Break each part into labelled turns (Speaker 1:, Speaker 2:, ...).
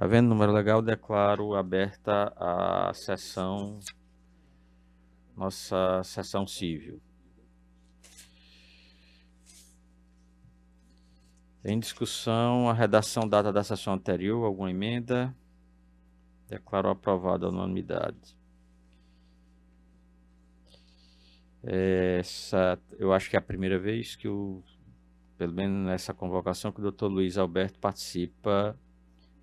Speaker 1: Havendo número legal, declaro aberta a sessão, nossa sessão civil. Em discussão, a redação data da sessão anterior, alguma emenda? Declaro aprovada a unanimidade. Eu acho que é a primeira vez que, pelo menos nessa convocação, que o Dr. Luiz Alberto participa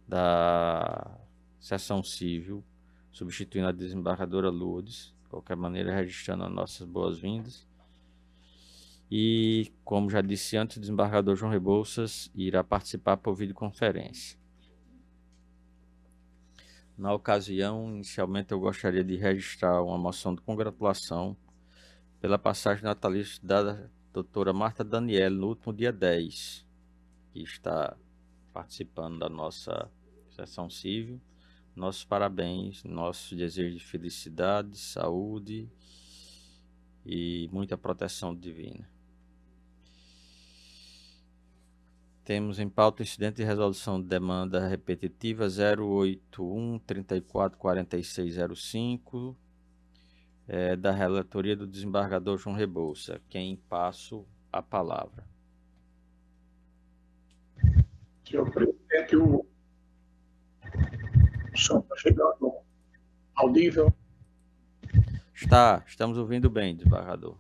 Speaker 1: da sessão civil, substituindo a desembargadora Lourdes, de qualquer maneira registrando as nossas boas-vindas. E, como já disse antes, o desembargador João Rebouças irá participar por videoconferência. Na ocasião, inicialmente eu gostaria de registrar uma moção de congratulação pela passagem natalícia da doutora Marta Daniele no último dia 10, que está participando da nossa sessão civil. Nossos parabéns, nossos desejos de felicidade, saúde e muita proteção divina. Temos em pauta o incidente de resolução de demanda repetitiva 081-344605, da relatoria do desembargador João Rebouças. Quem passo a palavra?
Speaker 2: Senhor presidente, o som está chegando audível?
Speaker 1: Estamos ouvindo bem, desembargador.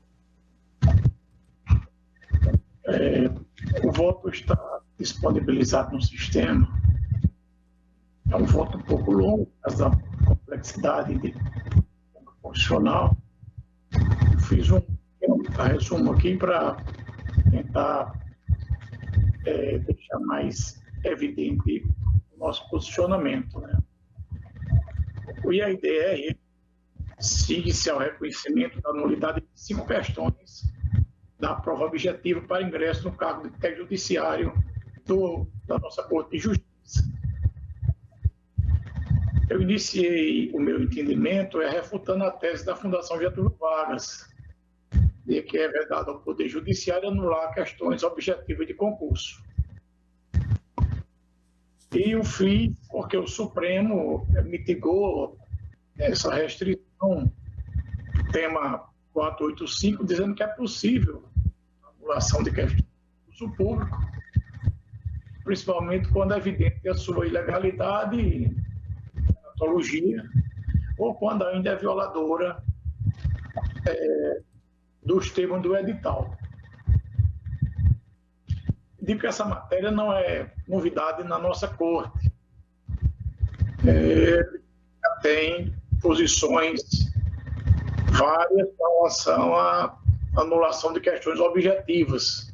Speaker 2: O voto está disponibilizado no sistema. É um voto um pouco longo, por causa da complexidade de constitucional. Fiz um resumo aqui para tentar deixar mais evidente o nosso posicionamento, né? O IAIDR sigue-se ao reconhecimento da nulidade de 5 questões da prova objetiva para ingresso no cargo de técnico judiciário da nossa Corte de Justiça. Eu iniciei o meu entendimento refutando a tese da Fundação Getúlio Vargas, de que é vedado ao Poder Judiciário anular questões objetivas de concurso. E o fiz porque o Supremo mitigou essa restrição, tema 485, dizendo que é possível a anulação de questões de concurso público, principalmente quando é evidente a sua ilegalidade, patologia, ou quando ainda é violadora dos termos do edital. Digo que essa matéria não é novidade na nossa Corte. Tem posições várias em relação à anulação de questões objetivas,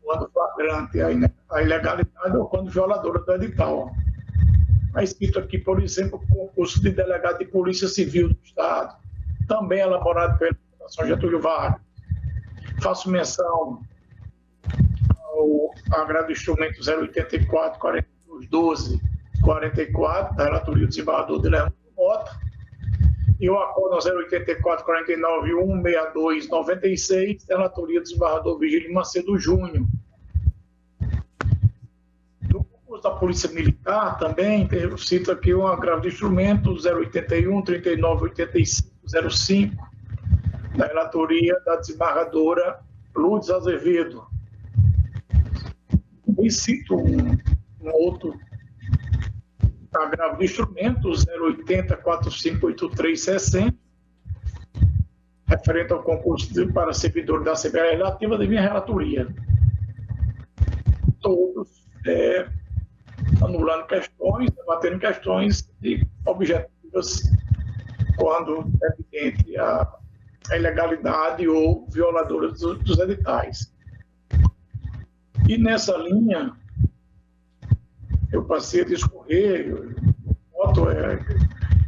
Speaker 2: quando flagrante a ilegalidade ou quando violadora do edital. Está escrito aqui, por exemplo, o concurso de delegado de Polícia Civil do Estado, também elaborado pela Fundação Getúlio Vargas. Faço menção ao agravo do instrumento 084, 42, 12, 44, da relatoria do desembargador de Leandro Mota, e o acordo 084, 49, 162, 96, da relatoria do desembargador Virgílio Macedo Júnior. Do concurso da Polícia Militar também, eu cito aqui um agravo de instrumento 081, 39, 85, 05, da relatoria da desembargadora Lourdes Azevedo. E cito um outro agravo de instrumento 080, 4583, 60, referente ao concurso para servidor da Assembleia Legislativa da minha relatoria. Todos anulando questões, debatendo questões objetivas quando é evidente a ilegalidade ou violadora dos editais. E nessa linha, eu passei a discorrer,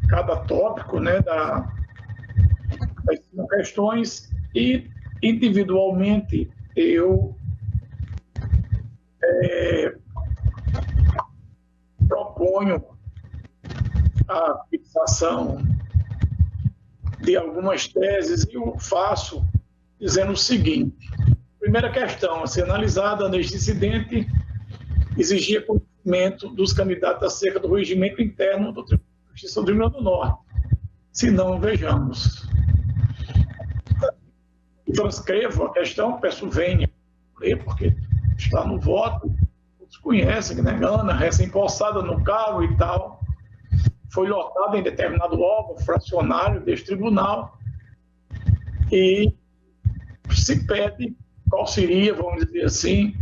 Speaker 2: cada tópico, né, das 5 questões, e individualmente eu proponho a fixação de algumas teses e eu faço dizendo o seguinte: primeira questão a ser analisada neste incidente exigia dos candidatos acerca do regimento interno do Tribunal de Justiça do Rio Grande do Norte. Se não, vejamos. Transcrevo a questão, peço venha ler, porque está no voto, todos conhecem, né? Ana, recém-possada no cargo e tal, foi lotada em determinado órgão fracionário deste tribunal e se pede qual seria, vamos dizer assim,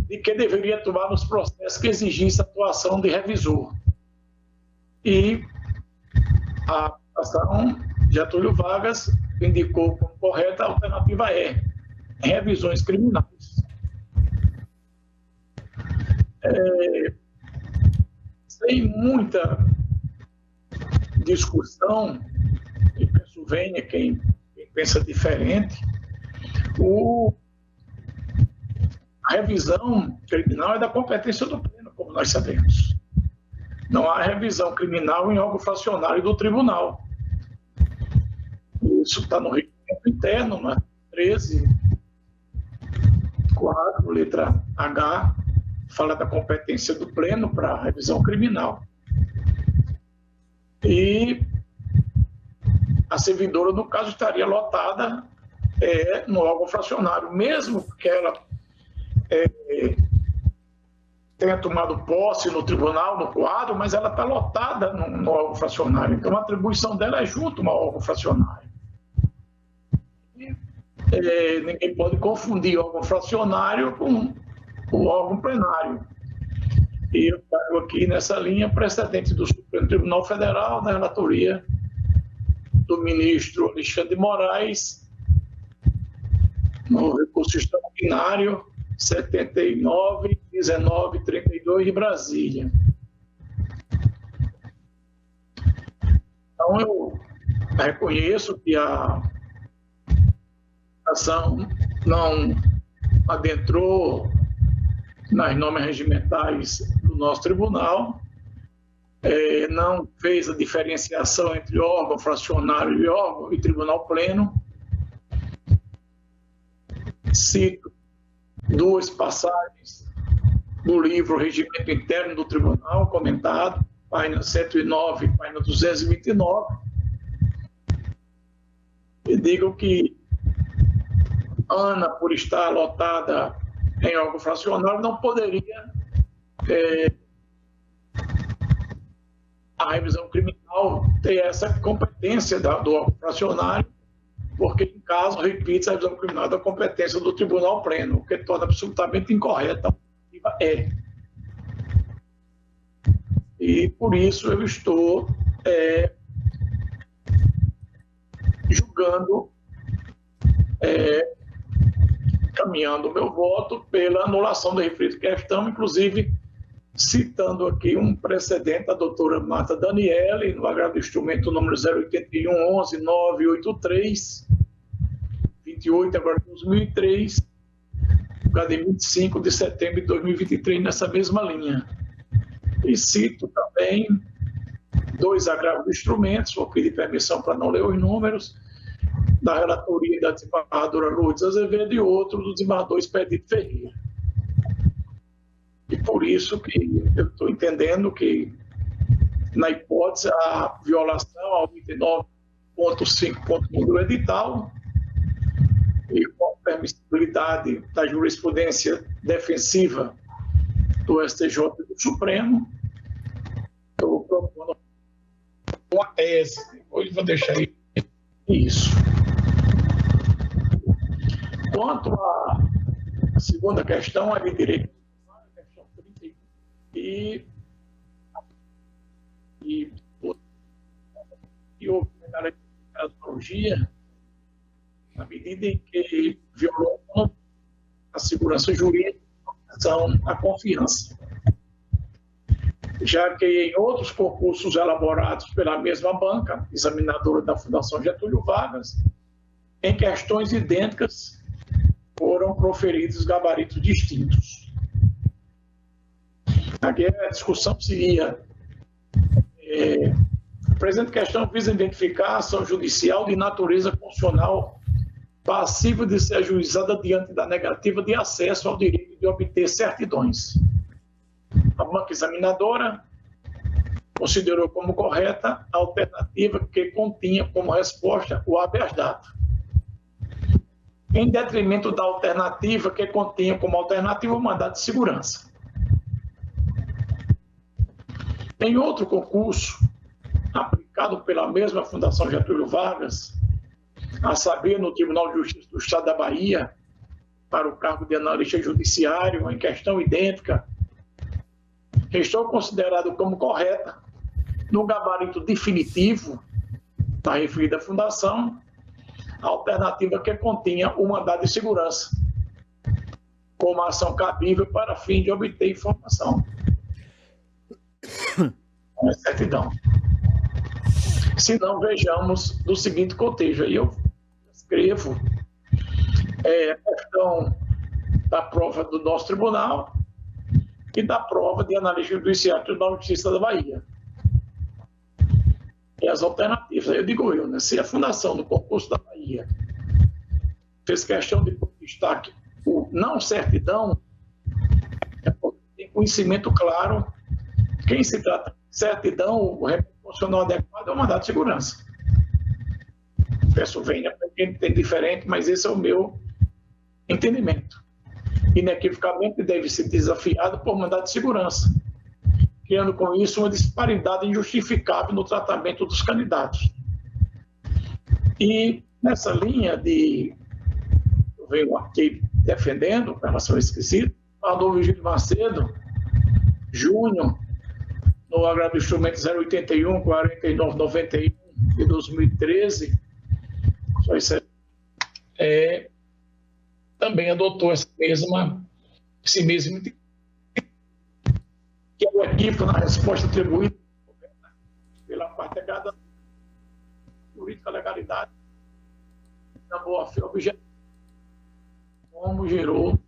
Speaker 2: de que deveria atuar nos processos que exigissem atuação de revisor. E a ação Getúlio Vargas indicou como correta a alternativa E, revisões criminais. Sem muita discussão, e penso venha quem pensa diferente, a revisão criminal é da competência do pleno, como nós sabemos. Não há revisão criminal em órgão fracionário do tribunal. Isso está no regimento interno, né? 13.4, letra H, fala da competência do pleno para a revisão criminal. E a servidora, no caso, estaria lotada no órgão fracionário, mesmo que ela tenha tomado posse no tribunal, no quadro, mas ela está lotada no órgão fracionário. Então, a atribuição dela é junto ao órgão fracionário. Ninguém pode confundir o órgão fracionário com o órgão plenário. E eu trago aqui nessa linha precedente do Supremo Tribunal Federal, da relatoria do ministro Alexandre de Moraes, no recurso extraordinário 79.19.32 de Brasília. Então, eu reconheço que a ação não adentrou nas normas regimentais do nosso tribunal, não fez a diferenciação entre órgão fracionário e tribunal pleno. Cito duas passagens do livro Regimento Interno do Tribunal, comentado, página 109 e página 229, e digo que Ana, por estar lotada em órgão fracionário, não poderia a revisão criminal ter essa competência do órgão fracionário, porque, em caso, repite, a revisão criminal da competência do tribunal pleno, o que torna absolutamente incorreta a alternativa E, por isso, eu estou julgando, caminhando o meu voto pela anulação da referida questão, inclusive citando aqui um precedente da doutora Marta Daniele, no agravo do instrumento número 081-11-983, 28, agora 2003, de 25 de setembro de 2023, nessa mesma linha. E cito também dois agravos de instrumentos, vou pedir permissão para não ler os números, da relatoria da desembargadora Lourdes Azevedo e outro do desembargador Expedito Ferreira. E por isso que eu estou entendendo que, na hipótese, a violação ao 29.5.1 do edital e com a permissibilidade da jurisprudência defensiva do STJ e do Supremo, estou propondo uma tese. Hoje vou deixar isso. Quanto à segunda questão, a de direito, a questão 31, e houve uma analogia na medida em que violou a segurança jurídica, a confiança. Já que em outros concursos elaborados pela mesma banca, examinadora da Fundação Getúlio Vargas, em questões idênticas foram proferidos gabaritos distintos. Aqui a discussão seria: a presente questão visa identificar a ação judicial de natureza constitucional passível de ser ajuizada diante da negativa de acesso ao direito de obter certidões. A banca examinadora considerou como correta a alternativa que continha como resposta o habeas data, em detrimento da alternativa que continha como alternativa o mandado de segurança. Em outro concurso, aplicado pela mesma Fundação Getúlio Vargas, a saber, no Tribunal de Justiça do Estado da Bahia, para o cargo de analista judiciário, em questão idêntica, restou considerado como correta, no gabarito definitivo da referida fundação, a alternativa que continha o mandado de segurança, como ação cabível para fim de obter informação. Com certidão. Se não, vejamos do seguinte contexto. Aí eu escrevo a questão da prova do nosso tribunal e da prova de analista judiciário do Tribunal de Justiça da Bahia. E as alternativas. Eu digo né? Se a fundação do concurso da Bahia fez questão de destaque por não certidão, é porque tem conhecimento claro. Quem se trata de certidão, o remédio funcional adequado é o mandado de segurança. Peço venha para quem tem diferente, mas esse é o meu entendimento. Inequivocamente deve ser desafiado por mandado de segurança, criando com isso uma disparidade injustificável no tratamento dos candidatos. E nessa linha eu venho aqui defendendo, com relação a esse quesito, Padre Virgílio Macedo Júnior, no agravo do instrumento 081, 4991 de 2013, também adotou esse mesmo que é o equívoco na resposta atribuída pela parte errada política legalidade da boa-fé objetiva, como gerou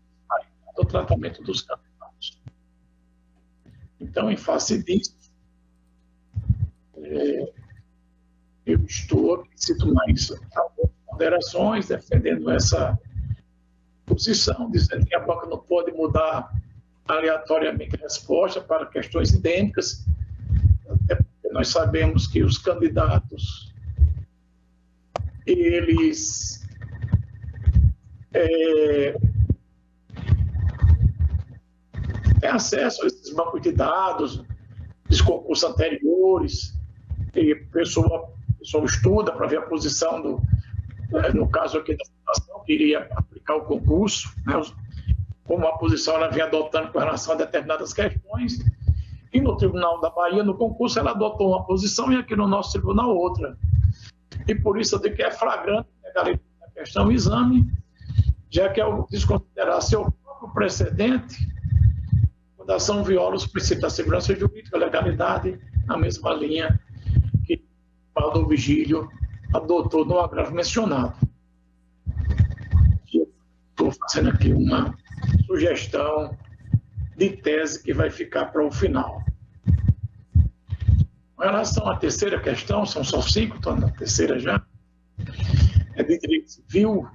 Speaker 2: o tratamento dos candidatos. Então, em face disso, eu estou aqui, cito mais algumas ponderações, defendendo essa posição, dizendo que a banca não pode mudar aleatoriamente a resposta para questões idênticas, até porque nós sabemos que os candidatos, eles têm acesso a esses bancos de dados, dos concursos anteriores, e a pessoa estuda para ver a posição no caso aqui da fundação, que iria aplicar o concurso, né, como a posição ela vem adotando com relação a determinadas questões, e no Tribunal da Bahia, no concurso, ela adotou uma posição e aqui no nosso tribunal outra. E por isso eu digo que é flagrante a questão do exame, já que ao desconsiderar seu próprio precedente, a Fundação viola os princípios da segurança jurídica, legalidade, na mesma linha que o Padre Virgílio adotou no agravo mencionado. Estou fazendo aqui uma sugestão de tese que vai ficar para o final. Com relação à terceira questão, são só 5, estou na terceira já, é de direito civil,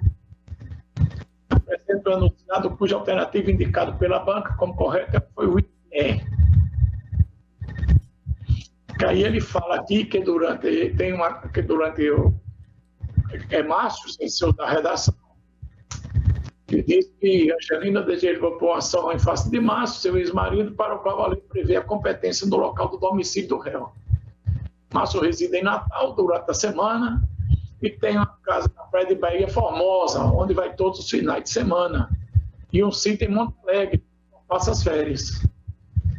Speaker 2: apresenta o enunciado cuja alternativa indicada pela banca como correta foi o IE. Aí ele fala aqui que durante Márcio, em seu da redação, que diz que Angelina deseja propor ação em face de Márcio, seu ex-marido, para o qual a lei prevê a competência no local do domicílio do réu. Márcio reside em Natal durante a semana e tem uma casa na Praia de Bahia Formosa, onde vai todos os finais de semana, e um sítio em Monte Alegre, passa as férias.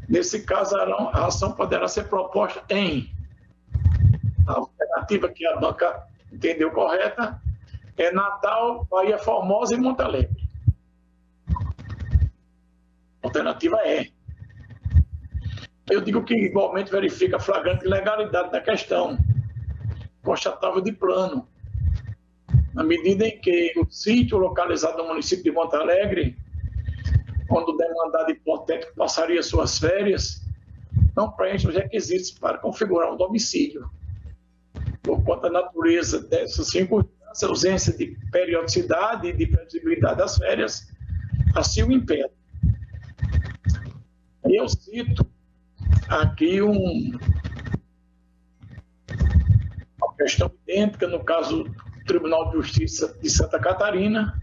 Speaker 2: Nesse caso, a ação poderá ser proposta em a alternativa que a banca entendeu correta, é Natal, Bahia Formosa e Monte Alegre. A alternativa é. Eu digo que igualmente verifica a flagrante ilegalidade da questão, constatável de plano, na medida em que o sítio localizado no município de Monte Alegre, quando o demandado hipotético passaria suas férias, não preenche os requisitos para configurar um domicílio. Por conta da natureza dessas circunstâncias, essa ausência de periodicidade e de previsibilidade das férias assim o impede. Eu cito aqui uma questão idêntica no caso do Tribunal de Justiça de Santa Catarina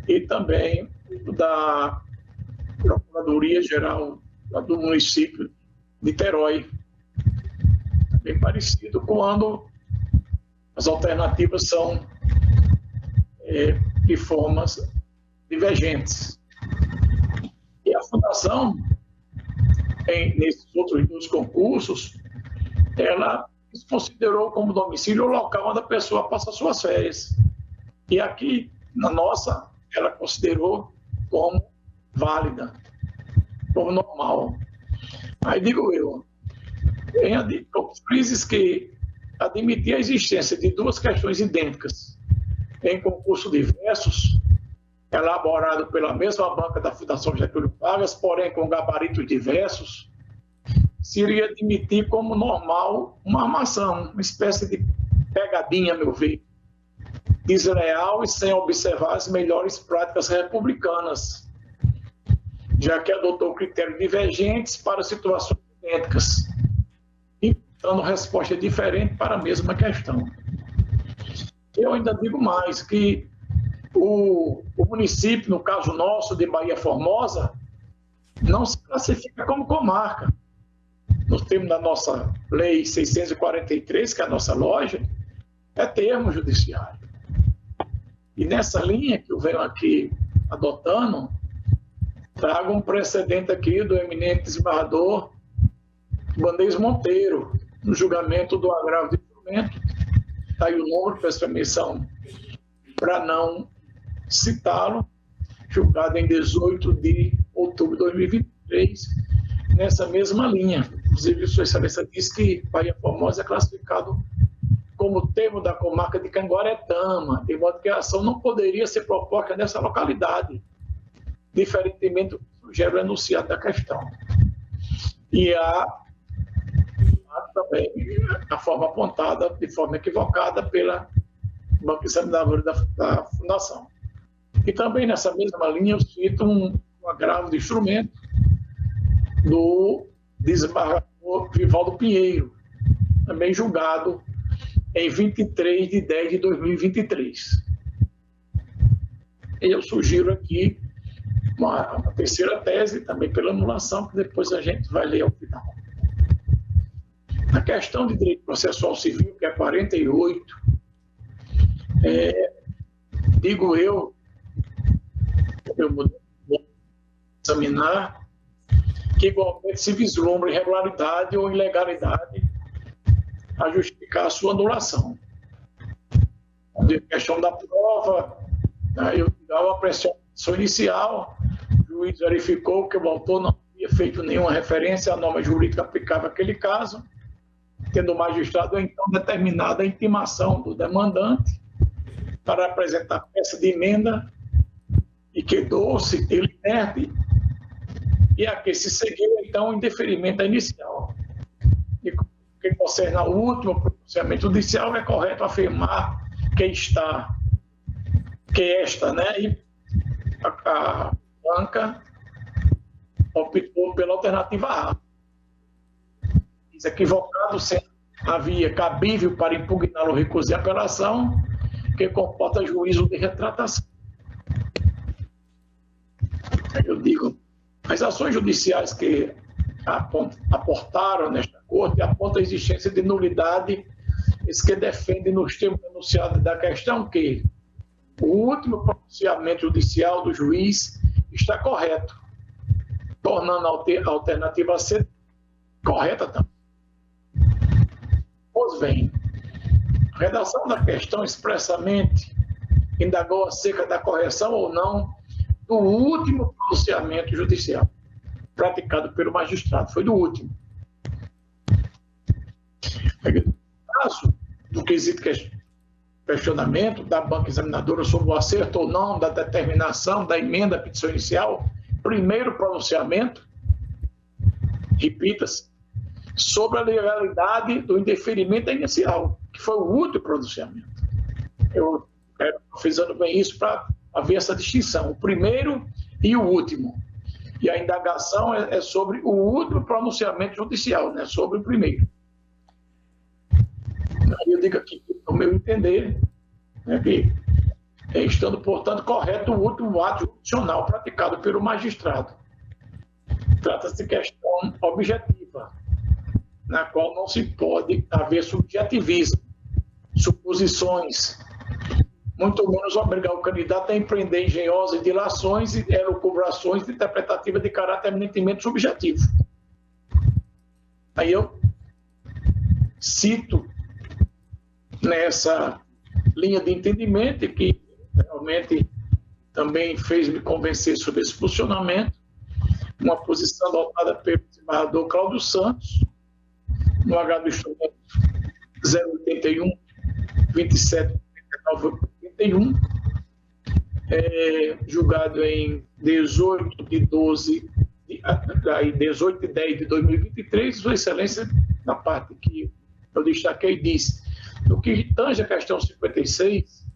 Speaker 2: e também da Procuradoria-Geral do município de Niterói. Bem parecido quando as alternativas são de formas divergentes. E a Fundação, nesses outros 2 concursos, ela considerou como domicílio o local onde a pessoa passa suas férias. E aqui, na nossa, ela considerou como válida, como normal. Aí digo eu, em crises que admitir a existência de 2 questões idênticas em concurso diversos, elaborado pela mesma banca da Fundação Getúlio Vargas, porém com gabaritos diversos, seria admitir como normal uma armação, uma espécie de pegadinha, a meu ver, desleal e sem observar as melhores práticas republicanas, já que adotou critérios divergentes para situações idênticas, e dando resposta diferente para a mesma questão. Eu ainda digo mais, que o município, no caso nosso, de Bahia Formosa, não se classifica como comarca. No termo da nossa Lei 643, que é a nossa loja, é termo judiciário. E nessa linha que eu venho aqui adotando, trago um precedente aqui do eminente desembargador Bandeira Monteiro, no julgamento do agravo de instrumento. Está aí o número, peço permissão para não citá-lo, julgado em 18 de outubro de 2023, nessa mesma linha. Inclusive, Sua Excelência disse que Bahia Formosa é classificado como termo da comarca de Canguaretama, de modo que a ação não poderia ser proposta nessa localidade, diferentemente do que sugere o enunciado da questão. E há também a forma apontada de forma equivocada pela banca examinadora da Fundação. E também nessa mesma linha eu cito um agravo de instrumento do desembargador Vivaldo Pinheiro, também julgado em 23 de 10 de 2023. E eu sugiro aqui uma terceira tese, também pela anulação, que depois a gente vai ler ao final. Na questão de direito processual civil, que é 48, digo eu vou examinar que igualmente se vislumbra irregularidade ou ilegalidade a justificar a sua anulação. A questão da prova, eu dava a pressão inicial, o juiz verificou que o autor não havia feito nenhuma referência à norma jurídica aplicável àquele caso, tendo o magistrado então determinado a intimação do demandante para apresentar peça de emenda e quedou-se ele inerte, e a que se seguiu então o indeferimento da inicial. E que concerne ao último pronunciamento judicial, é correto afirmar que esta, né, e a banca optou pela alternativa A. Equivocado se havia cabível para impugnar o recurso de apelação, que comporta juízo de retratação. Eu digo, as ações judiciais que aportaram nesta corte apontam a existência de nulidade, que defendem nos termos enunciados da questão que o último pronunciamento judicial do juiz está correto, tornando a alternativa C correta também. Pois bem, a redação da questão expressamente indagou acerca da correção ou não do último pronunciamento judicial praticado pelo magistrado, foi do último. No caso do quesito questionamento da banca examinadora sobre o acerto ou não da determinação da emenda à petição inicial, primeiro pronunciamento, repita-se, sobre a legalidade do indeferimento inicial, que foi o último pronunciamento. Eu quero frisando bem isso para haver essa distinção, o primeiro e o último. E a indagação é sobre o último pronunciamento judicial, né? Sobre o primeiro. Aí eu digo aqui, no meu entender, né, que estando, portanto, correto o último ato judicial praticado pelo magistrado. Trata-se de questão objetiva, na qual não se pode haver subjetivismo, suposições, muito menos obrigar o candidato a empreender engenhosas dilações e elucubrações interpretativas de caráter eminentemente subjetivo. Aí eu cito nessa linha de entendimento que realmente também fez me convencer sobre esse posicionamento, uma posição adotada pelo desembargador Cláudio Santos, no H do instrumento 081 27 81, julgado em 18 de 10 de 2023, Sua Excelência, na parte que eu destaquei, disse: no que tange a questão 56,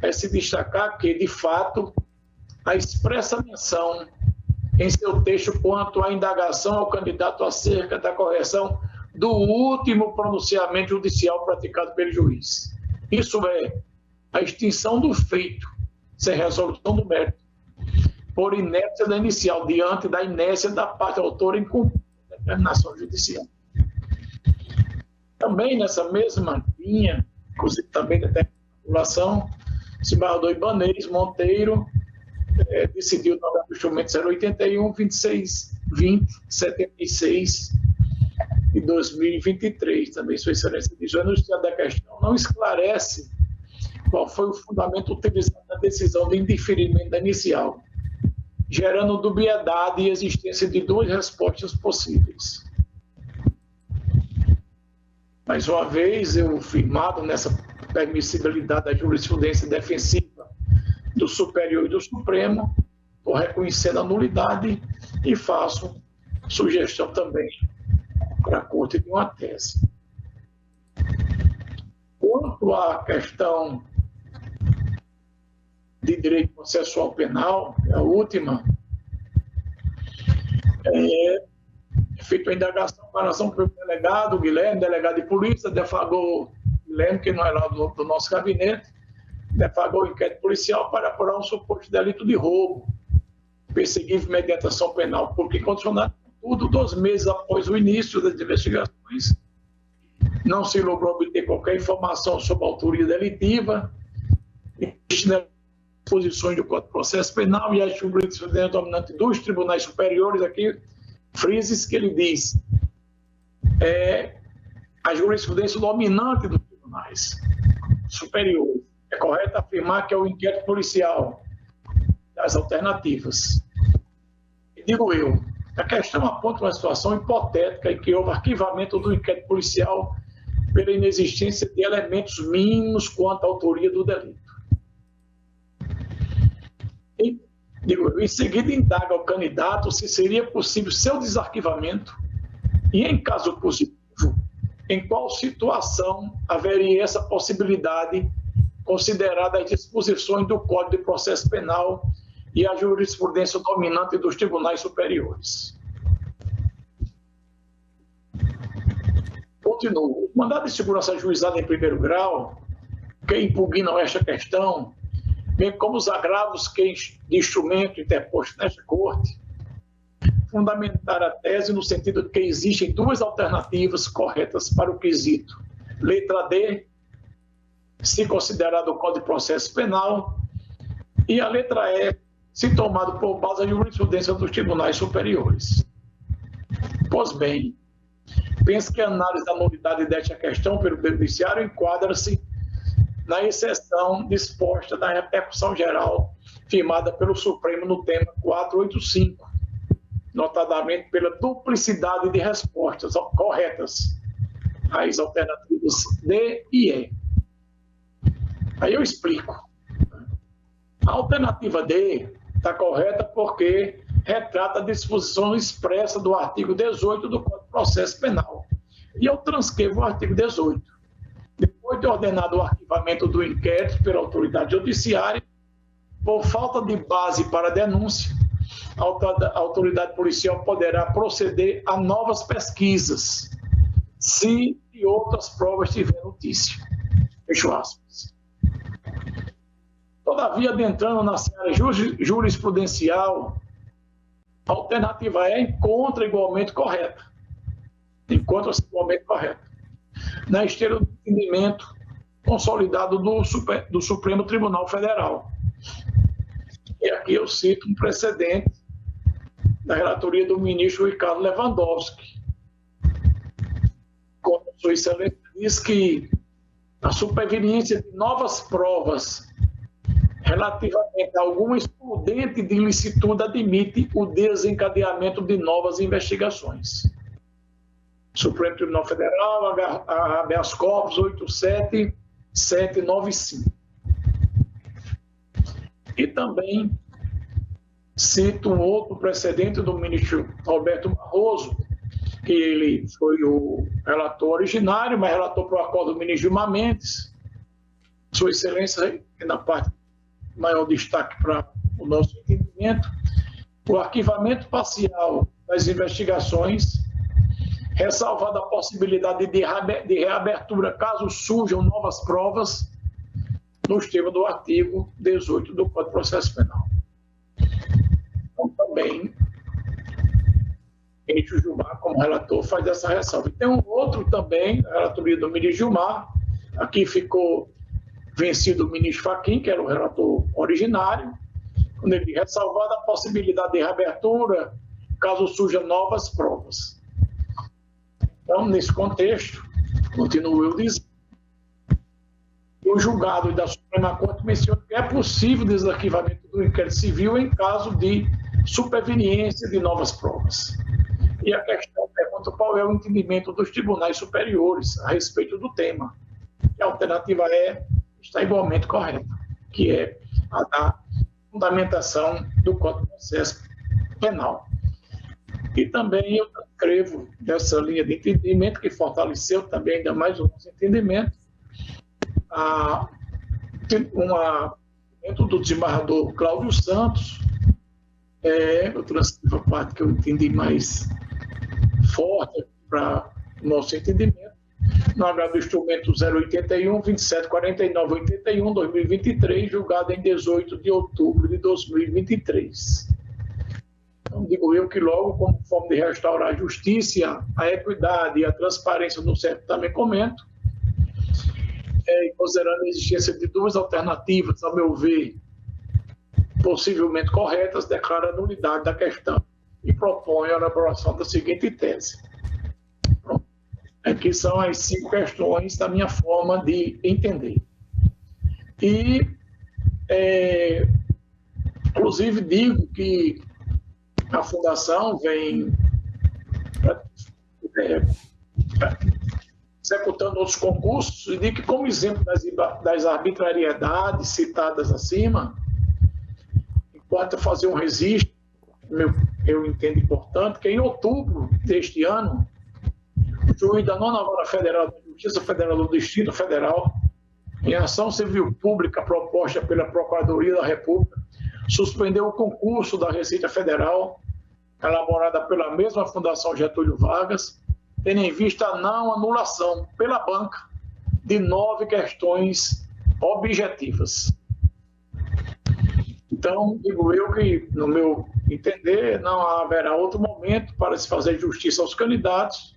Speaker 2: é se destacar que, de fato, a expressa menção em seu texto quanto à indagação ao candidato acerca da correção do último pronunciamento judicial praticado pelo juiz. Isso é a extinção do feito, sem resolução do mérito, por inércia da inicial, diante da inércia da parte autora em cumprir a determinação judicial. Também nessa mesma linha, inclusive também da população, o desembargador Ibanez Monteiro decidiu no instrumento 081, 26, 20, 76 de 2023. Também Sua Excelência diz: o enunciado da questão não esclarece qual foi o fundamento utilizado na decisão de indeferimento da inicial, gerando dubiedade e existência de duas respostas possíveis. Mais uma vez, eu firmado nessa permissibilidade da jurisprudência defensiva do Superior e do Supremo, estou reconhecendo a nulidade e faço sugestão também para a Corte de uma tese. Quanto à questão de direito processual penal, a última, feito a indagação para ação pelo delegado Guilherme, delegado de polícia, deflagrou Guilherme, que não é lá do nosso gabinete, deflagrou o inquérito policial para apurar um suposto delito de roubo, perseguível mediante ação penal pública incondicionada, tudo 2 meses após o início das investigações. Não se logrou obter qualquer informação sobre a autoria delitiva, nas disposições do Código de Processo Penal e a jurisprudência dominante dos tribunais superiores, aqui, frises que ele diz, a jurisprudência dominante dos tribunais superiores. É correto afirmar que é o inquérito policial das alternativas. E digo eu, a questão aponta uma situação hipotética em que houve arquivamento do inquérito policial pela inexistência de elementos mínimos quanto à autoria do delito. E, digo eu, em seguida indaga ao candidato se seria possível seu desarquivamento e, em caso positivo, em qual situação haveria essa possibilidade, considerada as disposições do Código de Processo Penal e a jurisprudência dominante dos tribunais superiores. Continuo. O mandado de segurança ajuizado em primeiro grau, que impugnam esta questão, bem como os agravos de instrumento interposto nesta Corte, fundamentar a tese no sentido de que existem 2 alternativas corretas para o quesito. Letra D, se considerado o Código de Processo Penal, e a letra E, se tomado por base a jurisprudência dos tribunais superiores. Pois bem, penso que a análise da nulidade desta questão pelo judiciário enquadra-se na exceção disposta da repercussão geral firmada pelo Supremo no tema 485, notadamente pela duplicidade de respostas corretas às alternativas D e E. Aí eu explico. A alternativa D está correta porque retrata a disposição expressa do artigo 18 do Código de Processo Penal. E eu transcrevo o artigo 18. Depois ter ordenado o arquivamento do inquérito pela autoridade judiciária, por falta de base para denúncia, a autoridade policial poderá proceder a novas pesquisas, se de outras provas tiver notícia. Fecho aspas. Todavia, adentrando na seara jurisprudencial, a alternativa E encontra-se igualmente correta. Na esteira do entendimento consolidado do Supremo Tribunal Federal. E aqui eu cito um precedente da relatoria do ministro Ricardo Lewandowski, quando Sua Excelência diz que a superveniência de novas provas relativamente a algum excludente de ilicitude admite o desencadeamento de novas investigações. Supremo Tribunal Federal, habeas corpus 87795. E também cito um outro precedente do ministro Roberto Barroso, que ele foi o relator originário, mas relator para o acordo do ministro Gilmar Mendes. Sua Excelência, na parte maior destaque para o nosso entendimento, o arquivamento parcial das investigações, ressalvada a possibilidade de reabertura caso surjam novas provas, nos termos do artigo 18 do Código de Processo Penal. Então, também, o ministro Gilmar, como relator, faz essa ressalva. E tem um outro também, a relatoria do ministro Gilmar, aqui ficou vencido o ministro Fachin, que era o relator originário, quando ele ressalvada a possibilidade de reabertura caso surjam novas provas. Então, nesse contexto, continuo eu dizendo, o julgado da Suprema Corte menciona que é possível desarquivamento do inquérito civil em caso de superveniência de novas provas. E a questão pergunta qual é o entendimento dos tribunais superiores a respeito do tema. E a alternativa está igualmente correta, que é a da fundamentação do Código de Processo Penal. E também eu escrevo dessa linha de entendimento que fortaleceu também ainda mais o nosso entendimento, dentro do desembargador Cláudio Santos, eu transcrevo a parte que eu entendi mais forte para o nosso entendimento, no agravo do instrumento 081, 2749, 81, 2023, julgado em 18 de outubro de 2023. Então, digo eu que logo, como forma de restaurar a justiça, a equidade e a transparência no certamentamento, considerando a existência de duas alternativas, a meu ver, possivelmente corretas, declara a nulidade da questão e propõe a elaboração da seguinte tese. Pronto. Aqui são as 5 questões da minha forma de entender. E, inclusive, digo que a Fundação vem executando outros concursos, e digo que, como exemplo das arbitrariedades citadas acima, enquanto fazer um registro, eu entendo importante que em outubro deste ano, o juiz da 9ª Vara Federal da Justiça Federal do Distrito Federal, em ação civil pública proposta pela Procuradoria da República, suspendeu o concurso da Receita Federal, elaborada pela mesma Fundação Getúlio Vargas, tendo em vista a não anulação pela banca de 9 questões objetivas. Então, digo eu que, no meu entender, não haverá outro momento para se fazer justiça aos candidatos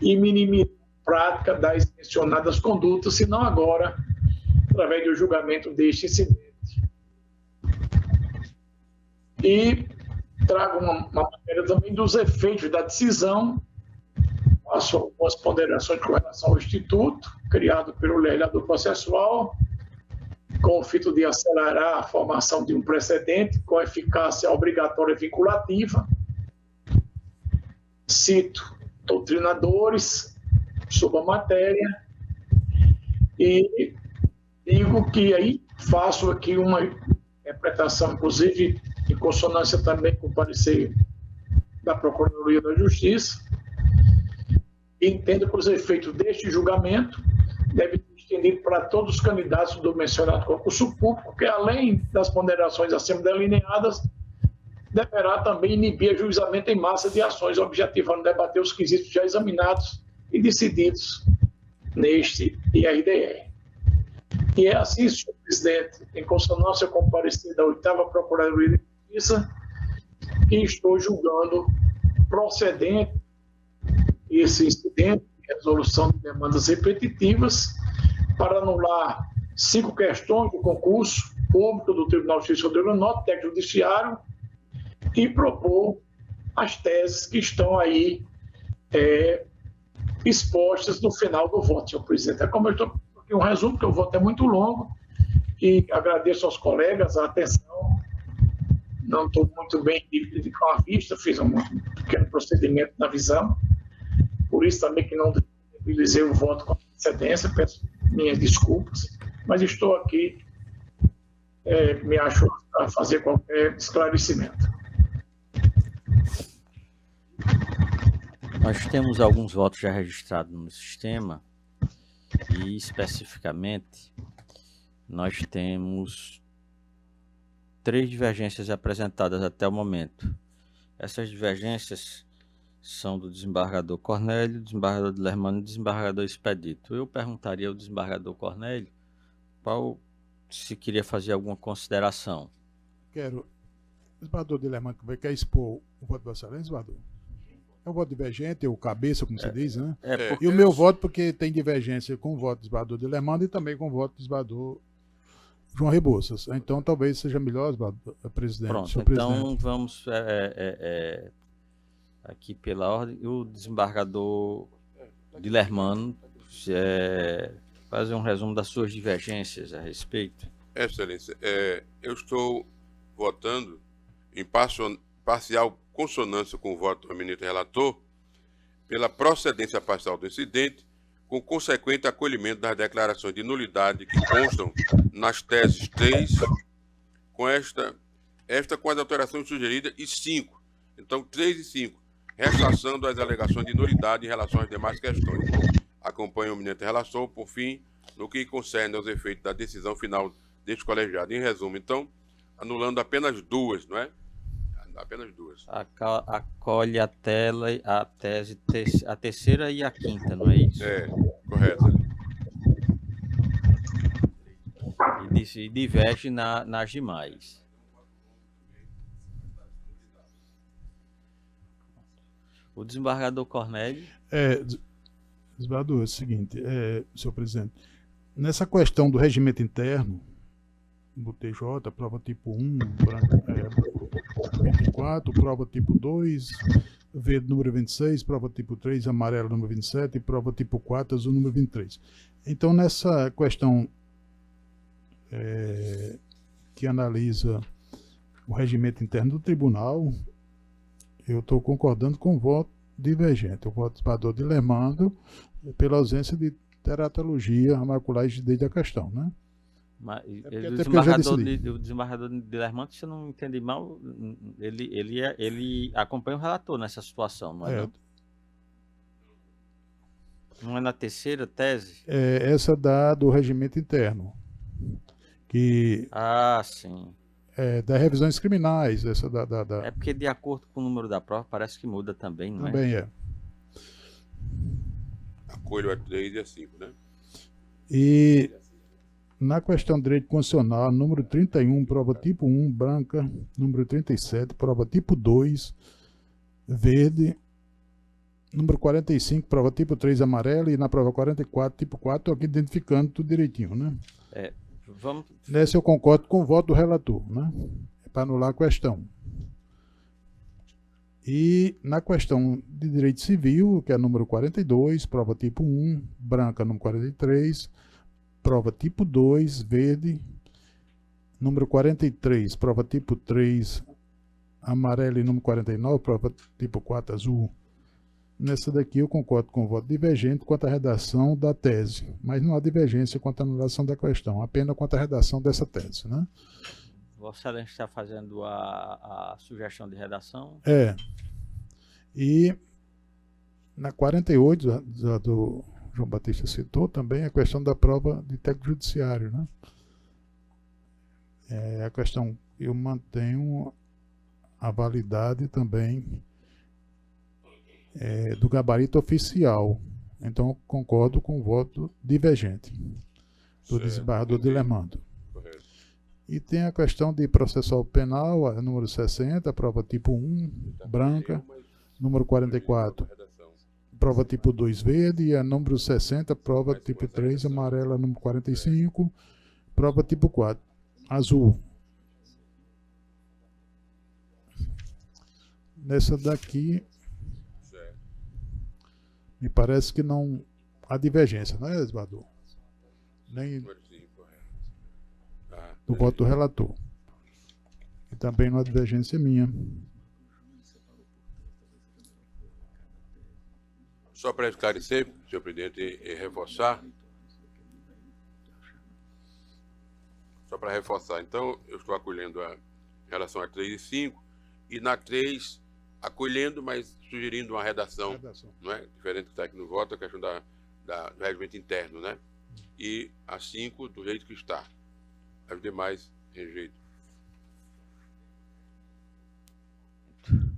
Speaker 2: e minimizar a prática das mencionadas condutas, senão agora, através do julgamento deste incidente. E trago uma matéria também dos efeitos da decisão, faço algumas ponderações com relação ao Instituto, criado pelo legislador processual, com o fito de acelerar a formação de um precedente com eficácia obrigatória e vinculativa. Cito doutrinadores sobre a matéria e digo que aí faço aqui uma interpretação, inclusive em consonância também com o parecer da Procuradoria da Justiça. Entendo que os efeitos deste julgamento devem estendido para todos os candidatos do mencionado concurso público, que além das ponderações acima delineadas, deverá também inibir ajuizamento em massa de ações, objetivando debater os quesitos já examinados e decididos neste IRDR. E é assim, senhor presidente, em consonância com o parecer da 8ª Procuradoria de Justiça, que estou julgando procedente esse incidente de resolução de demandas repetitivas para anular 5 questões do concurso público do Tribunal de Justiça do Rio Grande do Norte, técnico judiciário, e propor as teses que estão aí expostas no final do voto, senhor presidente. É como eu estou aqui um resumo, porque o voto é muito longo, e agradeço aos colegas a atenção. Não estou muito bem com a vista, fiz um pequeno procedimento na visão, por isso também que não disponibilizei o voto com antecedência, peço minhas desculpas, mas estou aqui, me acho a fazer qualquer esclarecimento.
Speaker 1: Nós temos alguns votos já registrados no sistema e, especificamente, nós temos 3 divergências apresentadas até o momento. Essas divergências são do desembargador Cornélio, desembargador Dilermano e desembargador Expedito. Eu perguntaria ao desembargador Cornélio se queria fazer alguma consideração.
Speaker 3: Quero. Desembargador Dilermano, quer expor o voto do excelência, desembargador? É um voto divergente, o cabeça, como você diz, né? E o meu voto, porque tem divergência com o voto do desembargador Dilermano e também com o voto do desembargador João Rebouças. Então, talvez seja melhor, presidente.
Speaker 1: Pronto, então vamos aqui pela ordem. O desembargador Dilermano fazer um resumo das suas divergências a respeito.
Speaker 4: Excelência, eu estou votando em parcial consonância com o voto do ministro relator pela procedência parcial do incidente, com consequente acolhimento das declarações de nulidade que constam nas teses 3, com esta com as alterações sugeridas, e 5. Então, 3 e 5, ressaçando as alegações de nulidade em relação às demais questões. Acompanho o ministro relator, por fim, no que concerne aos efeitos da decisão final deste colegiado. Em resumo, então, anulando apenas 2, não é? Apenas 2.
Speaker 1: Acolhe a tese, a terceira e a quinta, não é isso?
Speaker 4: Correto.
Speaker 1: E diverge nas demais. O desembargador Cornélio.
Speaker 3: Desembargador, é o seguinte, senhor presidente, nessa questão do regimento interno do TJ, prova tipo 1, 24, prova tipo 2, verde número 26, prova tipo 3, amarelo número 27 e prova tipo 4, azul número 23. Então, nessa questão que analisa o regimento interno do tribunal, eu estou concordando com o voto divergente. O voto do desembargador Dilermano pela ausência de teratologia macular e rigidez da questão, né?
Speaker 1: Mas, o desembargador Dilermano, se eu não entendi mal, ele acompanha o relator nessa situação, não é? Não? Não é na terceira tese?
Speaker 3: Essa do regimento interno.
Speaker 1: Sim.
Speaker 3: Das revisões criminais. Essa
Speaker 1: É porque, de acordo com o número da prova, parece que muda também, não
Speaker 3: também é?
Speaker 4: Acolho a 3 e a 5, né?
Speaker 3: E na questão de direito constitucional, número 31, prova tipo 1, branca, número 37, prova tipo 2, verde, número 45, prova tipo 3, amarela, e na prova 44, tipo 4, estou aqui identificando tudo direitinho, né? Nessa eu concordo com o voto do relator, né? Para anular a questão. E na questão de direito civil, que é número 42, prova tipo 1, branca, número 43, prova tipo 2, verde, número 43, prova tipo 3, amarelo, e número 49, prova tipo 4, azul. Nessa daqui eu concordo com o voto divergente quanto à redação da tese, mas não há divergência quanto à anulação da questão, apenas quanto à redação dessa tese, né?
Speaker 1: Vossa Excelência está fazendo a sugestão de redação?
Speaker 3: E na 48 do João Batista citou também, a questão da prova de técnico judiciário, né? A questão, eu mantenho a validade também do gabarito oficial. Então, eu concordo com o voto divergente do desembargador Dilermando.
Speaker 4: Correto.
Speaker 3: E tem a questão de processual penal, a número 60, prova tipo 1, branca, número 44, prova tipo 2, verde, e a número 60, prova tipo 3, amarela, número 45, prova tipo 4, azul. Nessa daqui, me parece que não há divergência, não é, desembargador? Nem do voto do relator. E também não há divergência minha.
Speaker 4: Só para esclarecer, senhor presidente, e reforçar. Só para reforçar, então, eu estou acolhendo em relação a 3 e 5, e na 3, acolhendo, mas sugerindo uma redação. Não é? Diferente do que está aqui no voto, a questão do regimento interno, né? E a 5, do jeito que está. As demais, rejeito.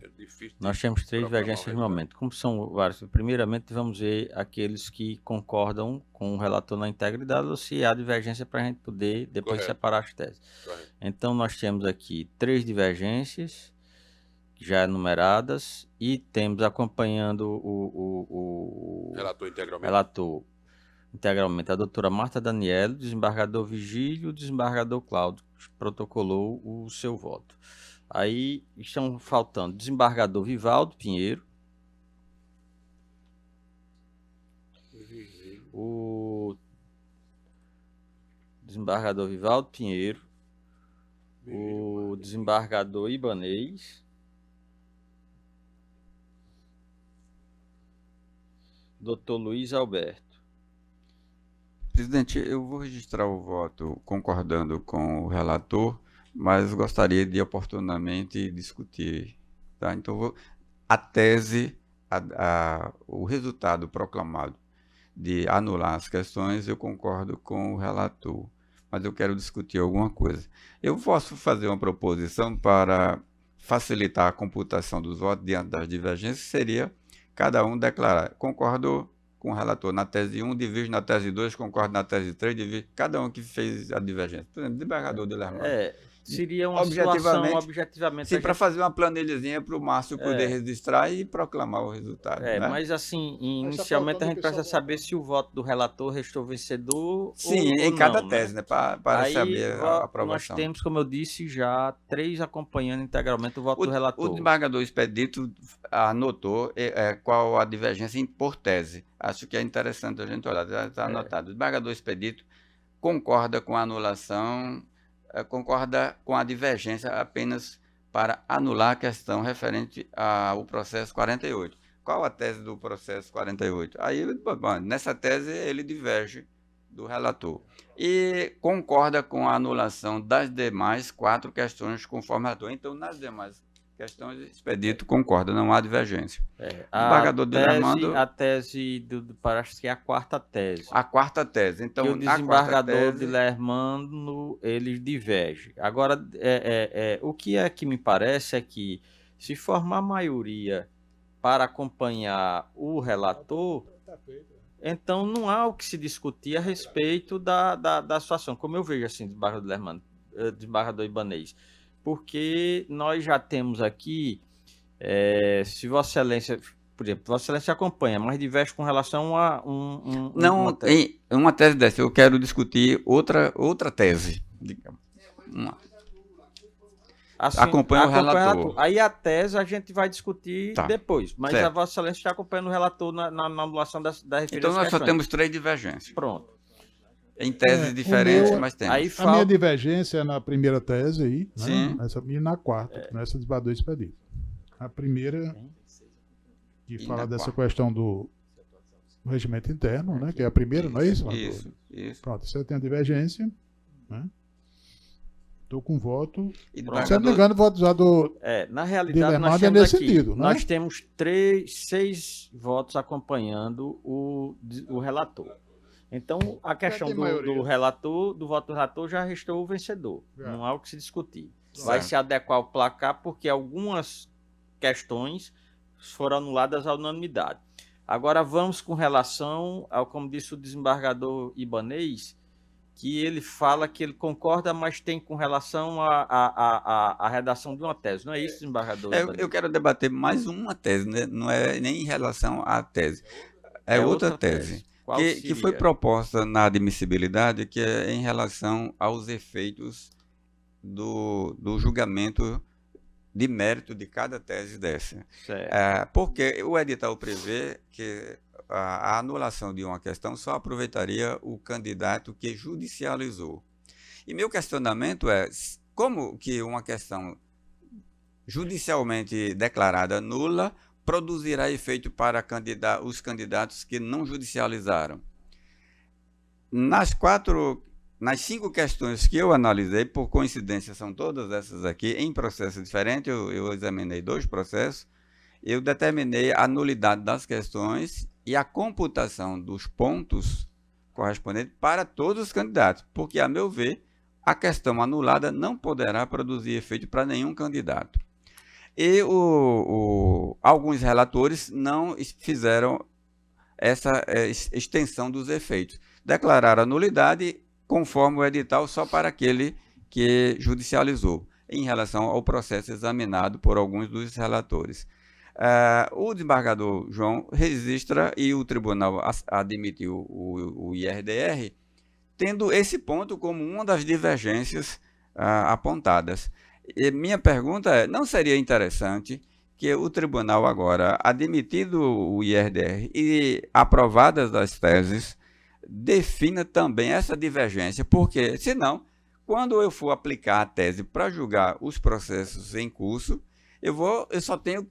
Speaker 4: É difícil.
Speaker 1: Nós temos 3 divergências no momento. Como são vários, primeiramente vamos ver aqueles que concordam com o relator na integridade ou se há divergência para a gente poder depois separar as teses.
Speaker 4: Correto.
Speaker 1: Então nós temos aqui 3 divergências já numeradas e temos acompanhando o
Speaker 4: Relator
Speaker 1: integralmente a doutora Marta Daniela, o desembargador Vigílio e o desembargador Cláudio, que protocolou o seu voto. Aí estão faltando o desembargador Vivaldo Pinheiro, o desembargador Vivaldo Pinheiro, o desembargador Ibanez, doutor Luiz Alberto.
Speaker 5: Presidente, eu vou registrar o voto concordando com o relator, mas gostaria de oportunamente discutir. Tá? Então, a tese, o resultado proclamado de anular as questões, eu concordo com o relator, mas eu quero discutir alguma coisa. Eu posso fazer uma proposição para facilitar a computação dos votos diante das divergências, seria cada um declarar, concordo com o relator na tese 1, diverge na tese 2, concordo na tese 3, diverge, cada um que fez a divergência. Por exemplo, desembargador Dilermando.
Speaker 1: Seria uma situação objetivamente...
Speaker 5: Sim, para fazer uma planilhazinha para o Márcio poder registrar e proclamar o resultado. Né?
Speaker 1: Mas assim, inicialmente a gente precisa saber se o voto do relator restou vencedor
Speaker 5: sim,
Speaker 1: ou
Speaker 5: em
Speaker 1: não,
Speaker 5: cada tese, né? Para
Speaker 1: aí,
Speaker 5: saber a aprovação.
Speaker 1: Nós temos, como eu disse, já 3 acompanhando integralmente o voto do relator.
Speaker 5: O desembargador Expedito anotou qual a divergência por tese. Acho que é interessante a gente olhar, já está anotado. O desembargador Expedito concorda com a anulação, concorda com a divergência apenas para anular a questão referente ao processo 48. Qual a tese do processo 48? Aí, nessa tese, ele diverge do relator. E concorda com a anulação das demais 4 questões conforme relator. Então, nas demais questões, Expedito concorda, não há divergência.
Speaker 1: A tese parece que é a 4ª tese.
Speaker 5: A 4ª tese. Então,
Speaker 1: que o desembargador Dilermando, ele diverge. Agora, o que é que me parece é que, se formar maioria para acompanhar o relator, então não há o que se discutir a respeito da situação. Como eu vejo assim, desembargador Dilermando, desembargador Ibanez, porque nós já temos aqui, se Vossa Excelência, por exemplo, Vossa Excelência acompanha, mas diverge com relação a
Speaker 5: uma tese. Em uma tese dessa, eu quero discutir outra tese.
Speaker 1: Assim,
Speaker 5: acompanha o relator.
Speaker 1: Aí a tese a gente vai discutir depois, mas
Speaker 5: certo.
Speaker 1: A Vossa Excelência está acompanhando o relator na anulação da referência.
Speaker 5: Então nós só temos 3 divergências.
Speaker 1: Pronto.
Speaker 5: Em teses diferentes, mas temos.
Speaker 3: Aí a minha divergência é na primeira tese aí,
Speaker 5: sim.
Speaker 3: Né? E na 4ª, nessa desembargador Expedito. A primeira, que fala dessa questão do regimento interno, né? Que é a primeira, não é isso?
Speaker 5: Isso.
Speaker 3: Pronto, você tem a divergência, né? Estou com voto.
Speaker 5: E
Speaker 3: Se eu não me engano, o voto já do
Speaker 1: Na realidade, nós
Speaker 3: Bernardo é
Speaker 1: temos
Speaker 3: nesse
Speaker 1: aqui,
Speaker 3: sentido, né?
Speaker 1: nós temos 6 votos acompanhando o relator. Então, a questão
Speaker 3: tem
Speaker 1: do
Speaker 3: maioria.
Speaker 1: relator, do voto do relator, já restou o vencedor.
Speaker 3: Já.
Speaker 1: Não há o que se discutir. Vai
Speaker 5: Certo.
Speaker 1: se adequar ao placar, porque algumas questões foram anuladas à unanimidade. Agora, vamos com relação ao, como disse o desembargador Ibanez, que ele fala que ele concorda, mas tem com relação à redação de uma tese. Não é isso, desembargador Ibanez?
Speaker 5: Eu quero debater mais uma tese, né? Não é nem em relação à tese. É outra tese.
Speaker 1: Qual
Speaker 5: Que foi
Speaker 1: seria?
Speaker 5: proposta na admissibilidade, que é em relação aos efeitos do julgamento de mérito de cada tese dessa.
Speaker 1: Certo.
Speaker 5: Porque o edital prevê que a anulação de uma questão só aproveitaria o candidato que judicializou. E meu questionamento é, como que uma questão judicialmente declarada nula produzirá efeito para os candidatos que não judicializaram? Nas 5 questões que eu analisei, por coincidência são todas essas aqui, em processos diferentes, eu examinei 2 processos, eu determinei a nulidade das questões e a computação dos pontos correspondentes para todos os candidatos, porque, a meu ver, a questão anulada não poderá produzir efeito para nenhum candidato. E alguns relatores não fizeram essa extensão dos efeitos. Declararam a nulidade conforme o edital só para aquele que judicializou, em relação ao processo examinado por alguns dos relatores. O desembargador João registra e o tribunal admitiu o IRDR, tendo esse ponto como uma das divergências apontadas. E minha pergunta é, não seria interessante que o tribunal agora, admitido o IRDR e aprovadas as teses, defina também essa divergência, porque, senão, quando eu for aplicar a tese para julgar os processos em curso, eu só tenho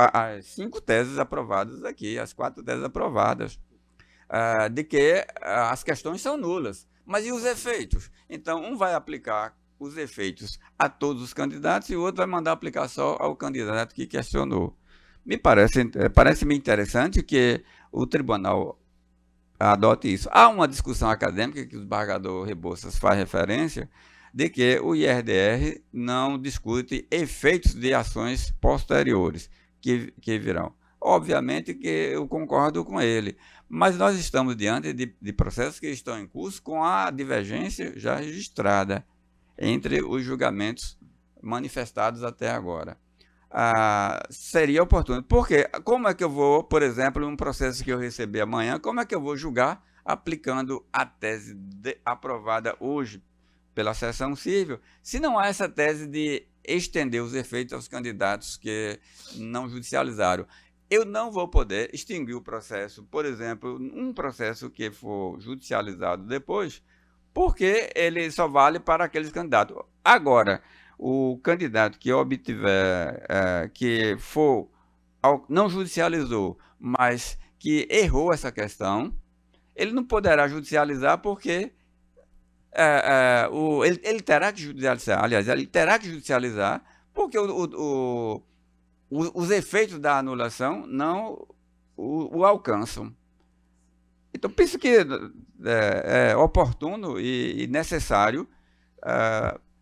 Speaker 5: as 5 teses aprovadas aqui, as 4 teses aprovadas, de que as questões são nulas. Mas e os efeitos? Então, um vai aplicar os efeitos a todos os candidatos e o outro vai mandar aplicar só ao candidato que questionou. Parece-me interessante que o tribunal adote isso. Há uma discussão acadêmica que o desembargador Rebouças faz referência de que o IRDR não discute efeitos de ações posteriores que virão. Obviamente que eu concordo com ele, mas nós estamos diante de processos que estão em curso com a divergência já registrada entre os julgamentos manifestados até agora. Seria oportuno. Porque como é que eu vou, por exemplo, um processo que eu receber amanhã, como é que eu vou julgar aplicando a tese aprovada hoje pela seção civil, se não há essa tese de estender os efeitos aos candidatos que não judicializaram? Eu não vou poder extinguir o processo, por exemplo, um processo que for judicializado depois, porque ele só vale para aqueles candidatos. Agora, o candidato que obtiver, que for, não judicializou, mas que errou essa questão, ele não poderá judicializar porque ele terá que judicializar. Aliás, ele terá que judicializar porque os efeitos da anulação não o alcançam. Então, penso que é oportuno e necessário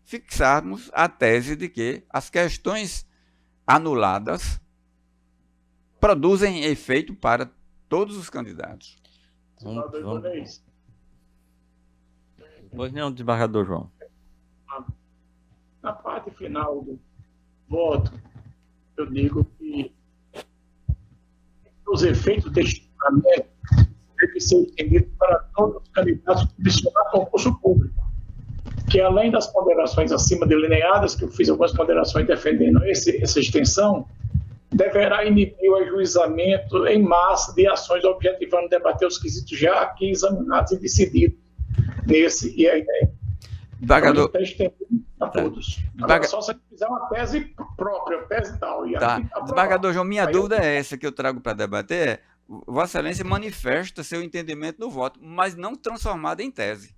Speaker 5: fixarmos a tese de que as questões anuladas produzem efeito para todos os candidatos.
Speaker 1: Pois não, desembargador João.
Speaker 2: Na parte final do voto, eu digo que os efeitos deste julgamento devem ser estendidos para todos os candidatos que pressionaram concurso público, que além das ponderações acima delineadas, que eu fiz algumas ponderações defendendo essa extensão, deverá inibir o ajuizamento em massa de ações objetivando debater os quesitos já aqui examinados e decididos nesse IRDR.
Speaker 5: Desembargador,
Speaker 2: então, está estendido a todos. Agora, só se ele fizer uma tese própria, tese tal.
Speaker 5: Desembargador João, minha dúvida é essa que eu trago para debater, Vossa Excelência manifesta seu entendimento no voto, mas não transformado em tese.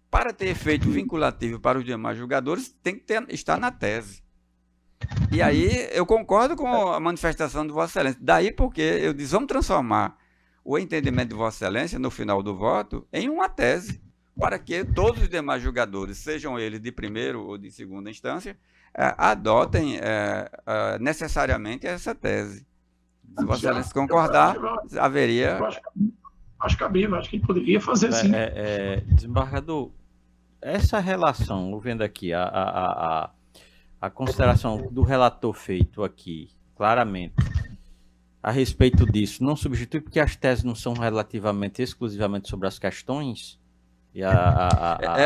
Speaker 5: para ter efeito vinculativo para os demais julgadores, tem que estar na tese. E aí eu concordo com a manifestação de Vossa Excelência. Daí porque eu disse, vamos transformar o entendimento de Vossa Excelência, no final do voto, em uma tese, para que todos os demais julgadores, sejam eles de primeira ou de segunda instância, adotem necessariamente essa tese. Se Vossa Excelência concordar, haveria...
Speaker 2: Acho cabível, acho que a gente poderia fazer sim.
Speaker 1: Desembargador, essa relação, eu vendo aqui, a consideração do relator feito aqui, claramente, a respeito disso, não substitui porque as teses não são relativamente, exclusivamente sobre as questões?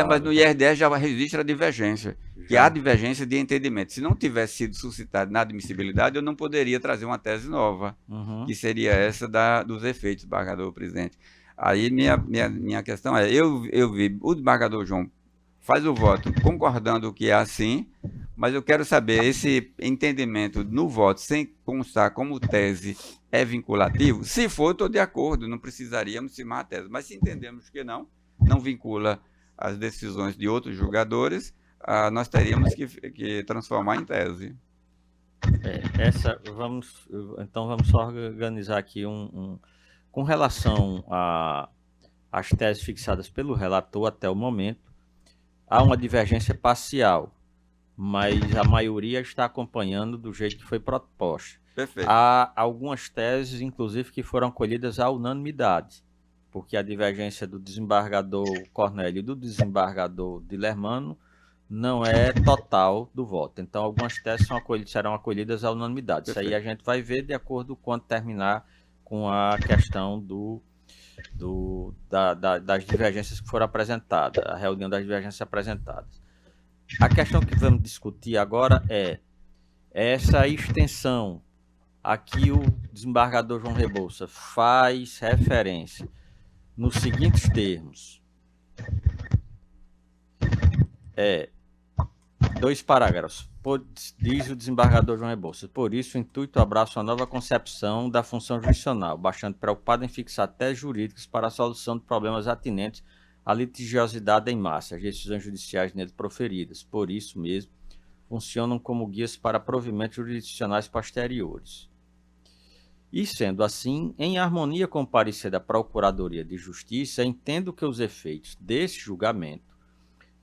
Speaker 5: Mas no IRDS já registra a divergência, que há divergência de entendimento. Se não tivesse sido suscitada na admissibilidade, eu não poderia trazer uma tese nova, que seria essa dos efeitos, desembargador presidente. Aí minha questão é, eu vi o desembargador João faz o voto concordando que é assim, mas eu quero saber, esse entendimento no voto, sem constar como tese, é vinculativo? Se for, estou de acordo, não precisaríamos cimar a tese. Mas se entendemos que não vincula as decisões de outros julgadores, nós teríamos que transformar em tese.
Speaker 1: Então vamos só organizar aqui com relação às teses fixadas pelo relator até o momento. Há uma divergência parcial, mas a maioria está acompanhando do jeito que foi proposta.
Speaker 5: Perfeito.
Speaker 1: Há algumas teses, inclusive, que foram acolhidas à unanimidade, porque a divergência do desembargador Cornélio e do desembargador Dilermano não é total do voto. Então, algumas teses serão acolhidas à unanimidade. Perfeito. Isso aí a gente vai ver de acordo com quando terminar com a questão das divergências que foram apresentadas, a reunião das divergências apresentadas. A questão que vamos discutir agora é essa extensão. Aqui o desembargador João Rebouças faz referência nos seguintes termos. 2 parágrafos. Diz o desembargador João Rebouças: por isso, o intuito abraça uma nova concepção da função jurisdicional, bastante preocupado em fixar teses jurídicas para a solução de problemas atinentes à litigiosidade em massa, as decisões judiciais nele proferidas. Por isso mesmo, funcionam como guias para provimentos jurisdicionais posteriores. E, sendo assim, em harmonia com o parecer da Procuradoria de Justiça, entendo que os efeitos desse julgamento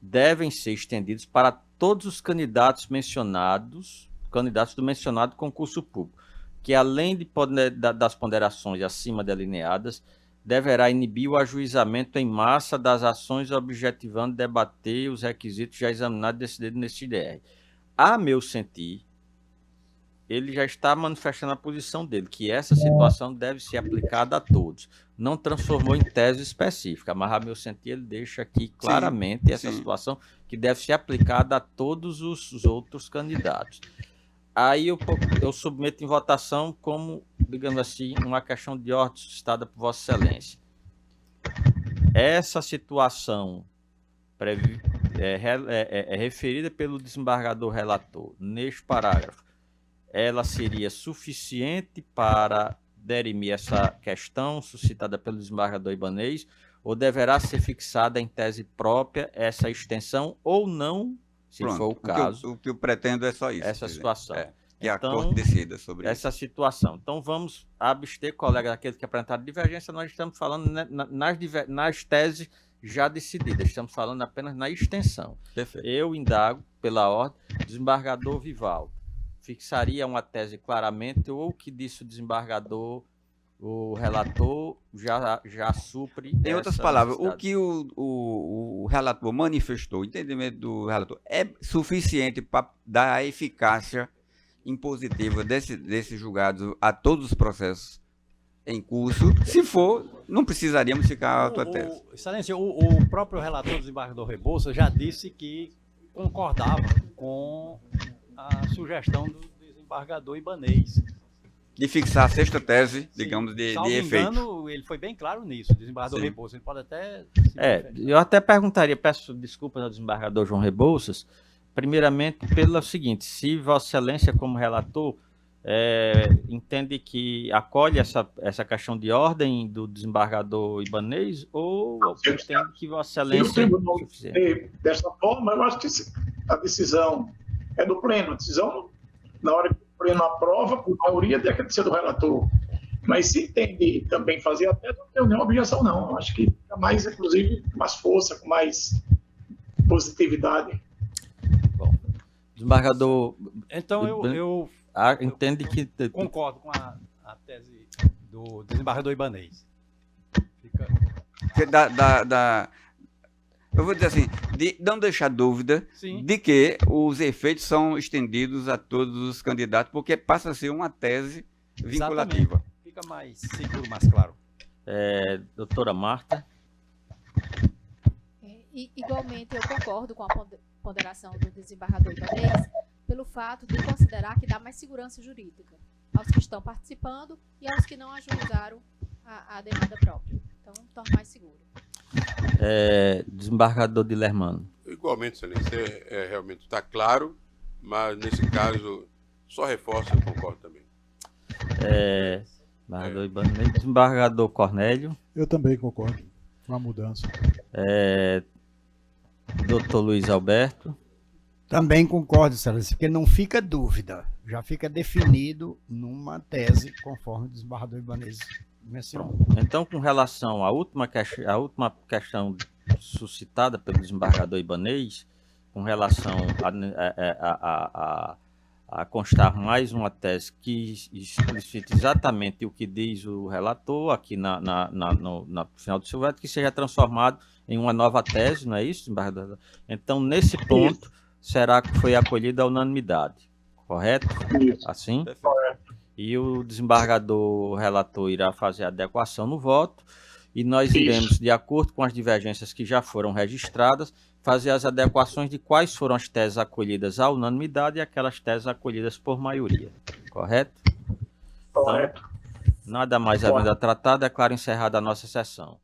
Speaker 1: devem ser estendidos para todos os candidatos do mencionado concurso público, que, além das ponderações acima delineadas, deverá inibir o ajuizamento em massa das ações objetivando debater os requisitos já examinados e decididos neste DR. A meu sentir, ele já está manifestando a posição dele, que essa situação deve ser aplicada a todos. Não transformou em tese específica, mas a meu sentir ele deixa aqui claramente essa situação que deve ser aplicada a todos os outros candidatos. Aí eu submeto em votação como, digamos assim, uma questão de ordem suscitada por Vossa Excelência. Essa situação referida pelo desembargador relator neste parágrafo, ela seria suficiente para derimir essa questão suscitada pelo desembargador Ibanez, ou deverá ser fixada em tese própria essa extensão, ou não, se for o caso.
Speaker 5: O que eu pretendo é só isso.
Speaker 1: Essa situação.
Speaker 5: Que a Corte decida sobre
Speaker 1: essa situação. Então, vamos abster, colega, daquele que apresentaram divergência. Nós estamos falando nas teses já decididas. Estamos falando apenas na extensão.
Speaker 5: Perfeito.
Speaker 1: Eu indago, pela ordem, desembargador Vivaldo. Fixaria uma tese claramente, ou o que disse o desembargador, o relator, já supre.
Speaker 5: Em outras palavras, o que o relator manifestou, o entendimento do relator, é suficiente para dar a eficácia impositiva desses julgados a todos os processos em curso. Se for, não precisaríamos ficar a tua tese.
Speaker 6: Excelência, o próprio relator do desembargador Rebouças já disse que concordava com a sugestão do desembargador Ibanez.
Speaker 5: De fixar a sexta tese, digamos, de efeito.
Speaker 6: Engano, ele foi bem claro nisso, o desembargador Rebouças. Ele pode até...
Speaker 1: eu até perguntaria, peço desculpas ao desembargador João Rebouças, primeiramente pelo seguinte: se Vossa Excelência, como relator, entende que acolhe essa questão de ordem do desembargador Ibanez ou entende que Vossa
Speaker 2: Se o
Speaker 1: Excelência
Speaker 2: tribunal
Speaker 1: é suficiente?
Speaker 2: dessa forma, eu acho que a decisão é do pleno. A decisão, na hora que o pleno aprova, por maioria, tem que ser do relator. Mas se entende também fazer a tese, não tenho nenhuma objeção, não. Eu acho que fica mais, inclusive, com mais força, com mais positividade.
Speaker 1: Bom, desembargador
Speaker 6: Então, eu
Speaker 1: entende que
Speaker 6: concordo com a tese do desembargador Ibanez. Fica...
Speaker 5: Eu vou dizer assim, de não deixar dúvida
Speaker 6: Sim.
Speaker 5: de que os efeitos são estendidos a todos os candidatos, porque passa a ser uma tese vinculativa.
Speaker 6: Exatamente. Fica mais seguro, mais claro.
Speaker 1: doutora Marta.
Speaker 7: Igualmente, eu concordo com a ponderação do desembargador Ibanez, pelo fato de considerar que dá mais segurança jurídica aos que estão participando e aos que não ajuizaram a demanda própria. Então, torna mais seguro.
Speaker 1: Desembargador Dilermano.
Speaker 4: Igualmente, Excelência, realmente está claro, mas nesse caso, só reforça, eu concordo também.
Speaker 1: Desembargador Ibanez. Desembargador Cornélio.
Speaker 3: Eu também concordo com a mudança.
Speaker 1: Doutor Luiz Alberto.
Speaker 8: Também concordo, Excelência, porque não fica dúvida, já fica definido numa tese, conforme o desembargador Ibanez mencionou.
Speaker 1: Então, com relação à última questão suscitada pelo desembargador Ibanez, com relação a constar mais uma tese que explicite exatamente o que diz o relator aqui no final do seu veto, que seja transformado em uma nova tese, não é isso, desembargador? Então, nesse ponto, será que foi acolhida a unanimidade, correto?
Speaker 2: Isso.
Speaker 1: Assim?
Speaker 2: Correto.
Speaker 1: E o desembargador relator irá fazer a adequação no voto e nós iremos, de acordo com as divergências que já foram registradas, fazer as adequações de quais foram as teses acolhidas à unanimidade e aquelas teses acolhidas por maioria, correto?
Speaker 2: Correto.
Speaker 1: Então, nada mais havendo a tratar, declaro encerrada a nossa sessão.